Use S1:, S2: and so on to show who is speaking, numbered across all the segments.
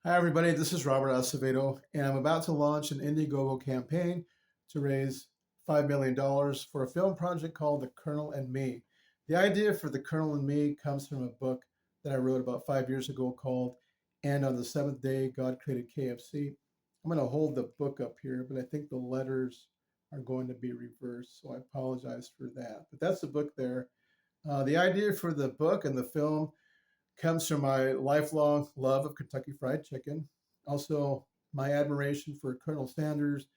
S1: Hi, everybody. This is Robert Acevedo, and I'm about to launch an Indiegogo campaign to raise $5 million for a film project called The Colonel and Me. The idea for The Colonel and Me comes from a book that I wrote about 5 years ago called And on the Seventh Day, God Created KFC. I'm going to hold the book up here, but I think the letters are going to be reversed, so I apologize for that. But that's the book there. The idea for the book and the film comes from my lifelong love of Kentucky Fried Chicken. Also, my admiration for Colonel Sanders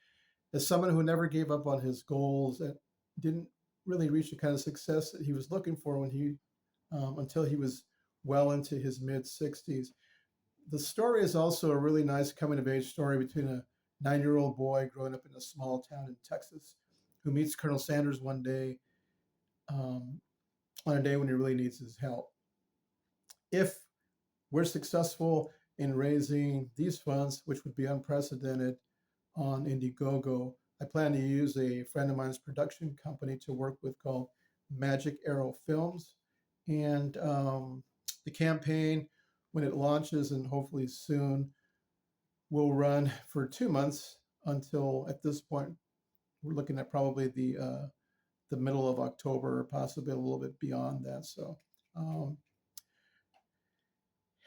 S1: as someone who never gave up on his goals and didn't really reach the kind of success that he was looking for when he until he was well into his mid 60s. The story is also a really nice coming of age story between a 9-year-old boy growing up in a small town in Texas who meets Colonel Sanders one day um, on a day when he really needs his help. If we're successful in raising these funds, which would be unprecedented on Indiegogo. I plan to use a friend of mine's production company to work with called Magic Arrow Films. And the campaign, when it launches and hopefully soon, will run for 2 months until at this point, we're looking at probably the middle of October, or possibly a little bit beyond that. So um,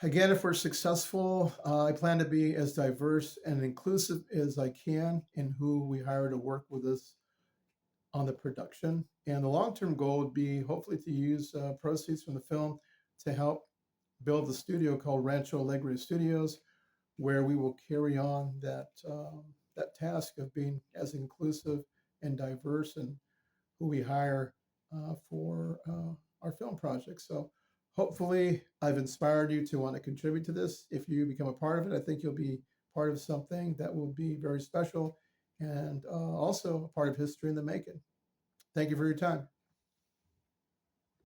S1: again, if we're successful, I plan to be as diverse and inclusive as I can in who we hire to work with us on the production. And the long term goal would be hopefully to use proceeds from the film to help build the studio called Rancho Alegre Studios, where we will carry on that task of being as inclusive and diverse and who we hire for our film projects. So hopefully I've inspired you to want to contribute to this. If you become a part of it, I think you'll be part of something that will be very special and also a part of history in the making. Thank you for your time.